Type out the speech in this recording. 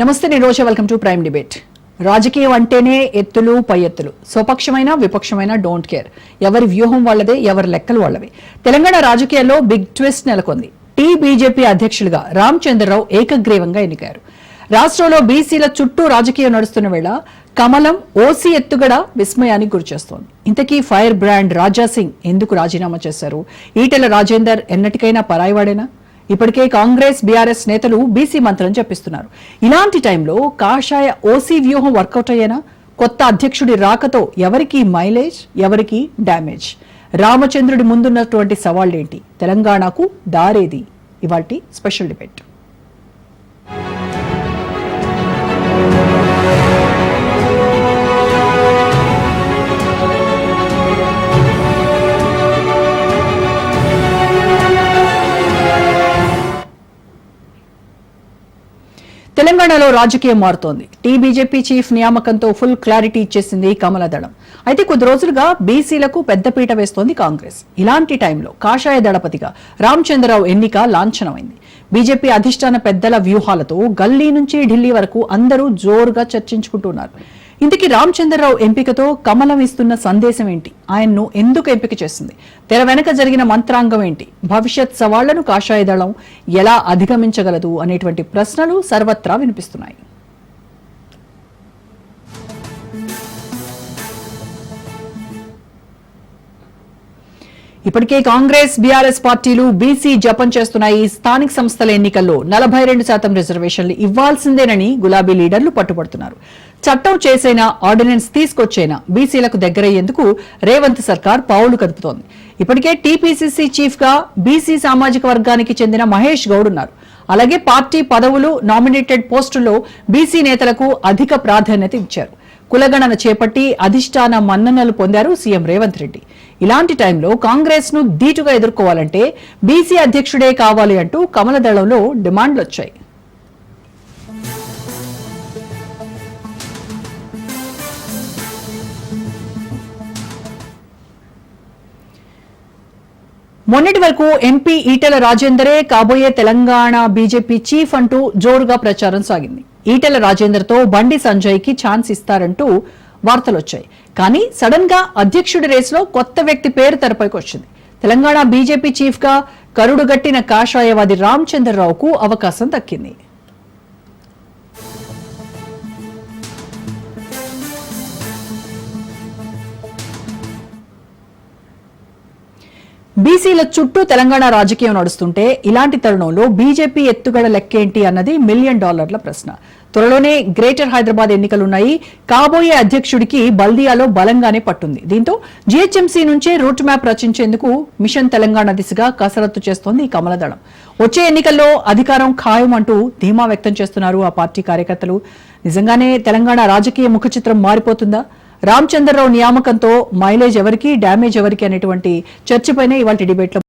నమస్తే, నేను Roja. Welcome to prime debate. రాజకీయం అంటేనే ఎత్తులు పై ఎత్తులు. స్వపక్షమైన విపక్షమైన డోంట్ కేర్. ఎవరి వ్యూహం వాళ్ళదే, ఎవరి లెక్కలు వాళ్ళవే. తెలంగాణ రాజకీయాల్లో బిగ్ ట్విస్ట్ నెలకొంది. బీజేపీ అధ్యక్షులుగా రామచంద్రరావు ఏకగ్రీవంగా ఎన్నికారు. రాష్ట్రంలో బీసీల చుట్టూ రాజకీయం నడుస్తున్న వేళ కమలం ఓసీ ఎత్తుగడ విస్మయానికి గురిచేస్తోంది. ఇంతకీ ఫైర్ బ్రాండ్ రాజాసింగ్ ఎందుకు రాజీనామా చేశారు? ఈటెల రాజేందర్ ఎన్నటికైనా పరాయివాడేనా? ఇప్పటికే కాంగ్రెస్ బీఆర్ఎస్ నేతలు బీసీ మంత్రం చెప్పిస్తున్నారు. ఇలాంటి టైంలో కాషాయ ఓసీ వ్యూహం వర్కౌట్ అయ్యేనా? కొత్త అధ్యక్షుడి రాకతో ఎవరికి మైలేజ్, ఎవరికి డ్యామేజ్? రామచంద్రుడి ముందున్నటువంటి సవాళ్లేంటి? తెలంగాణకు దారేది? ఇవాల్టి స్పెషల్ డిబేట్. తెలంగాణలో రాజకీయం మారుతోంది. బీజేపీ చీఫ్ నియామకంతో ఫుల్ క్లారిటీ ఇచ్చేసింది కమల దళం. అయితే కొద్ది రోజులుగా బీసీలకు పెద్దపీట వేస్తోంది కాంగ్రెస్. ఇలాంటి టైంలో కాషాయ దళపతిగా రామచంద్రరావు ఎన్నిక లాంఛనమైంది. బీజేపీ అధిష్టాన పెద్దల వ్యూహాలతో గల్లీ నుంచి ఢిల్లీ వరకు అందరూ జోరుగా చర్చించుకుంటున్నారు. ఇంతకీ రామచంద్రరావు ఎంపికతో కమలం ఇస్తున్న సందేశం ఏంటి? ఆయన్ను ఎందుకు ఎంపిక చేసింది? తెర వెనక జరిగిన మంత్రాంగం ఏంటి? భవిష్యత్ సవాళ్లను కాషాయ దళం ఎలా అధిగమించగలదు అనేటువంటి ప్రశ్నలు సర్వత్రా వినిపిస్తున్నాయి. ఇప్పటికే కాంగ్రెస్ బీఆర్ఎస్ పార్టీలు బీసీ జపం చేస్తున్నాయి. స్థానిక సంస్థల ఎన్నికల్లో 42% రిజర్వేషన్లు ఇవ్వాల్సిందేనని గులాబీ లీడర్లు పట్టుబడుతున్నారు. చట్టం చేసైనా, ఆర్డినెన్స్ తీసుకొచ్చైనా బీసీలకు దగ్గరయ్యేందుకు రేవంత్ సర్కార్ పావులు కదుపుతోంది. ఇప్పటికే టీపీసీసీ చీఫ్ గా బీసీ సామాజిక వర్గానికి చెందిన మహేష్ గౌడ్ ఉన్నారు. అలాగే పార్టీ పదవులు, నామినేటెడ్ పోస్టుల్లో బీసీ నేతలకు అధిక ప్రాధాన్యత ఇచ్చారు. కులగణన చేపట్టి అధిష్టాన మన్ననలు పొందారు సీఎం రేవంత్ రెడ్డి. ఇలాంటి టైంలో కాంగ్రెస్ ను ధీటుగా ఎదుర్కోవాలంటే బీసీ అధ్యక్షుడే కావాలి అంటూ కమల దళంలో డిమాండ్లు వచ్చాయి. మొన్నటి వరకు ఎంపీ ఈటెల రాజేందరే కాబోయే తెలంగాణ బీజేపీ చీఫ్ అంటూ జోరుగా ప్రచారం సాగింది. ఈటెల రాజేందర్తో బండి సంజయ్ కి ఛాన్స్ ఇస్తారంటూ వార్తలొచ్చాయి. కానీ సడన్ గా అధ్యక్షుడి రేసులో కొత్త వ్యక్తి పేరు తెరపైకి వచ్చింది. తెలంగాణ బీజేపీ చీఫ్ గా కరుడుగట్టిన కాషాయవాది రామచంద్రరావుకు అవకాశం దక్కింది. బీసీల చుట్టూ తెలంగాణ రాజకీయం నడుస్తుంటే ఇలాంటి తరుణంలో బీజేపీ ఎత్తుగడ లెక్కేంటి అన్నది $1 మిలియన్ ప్రశ్న. త్వరలోనే గ్రేటర్ హైదరాబాద్ ఎన్నికలున్నాయి. కాబోయే అధ్యక్షుడికి బల్దియాలో బలంగానే పట్టుంది. దీంతో జీహెచ్ఎంసీ నుంచే రూట్ మ్యాప్ రచించేందుకు మిషన్ తెలంగాణ దిశగా కసరత్తు చేస్తోంది ఈ కమల దళం. వచ్చే ఎన్నికల్లో అధికారం ఖాయం అంటూ ధీమా వ్యక్తం చేస్తున్నారు ఆ పార్టీ కార్యకర్తలు. నిజంగానే తెలంగాణ రాజకీయ ముఖ చిత్రం మారిపోతుందా? రామచంద్రరావు నియామకంతో మైలేజ్ ఎవరికి, డ్యామేజ్ ఎవరికి అనేటువంటి చర్చపైనే ఇవాళ డిబేట్లో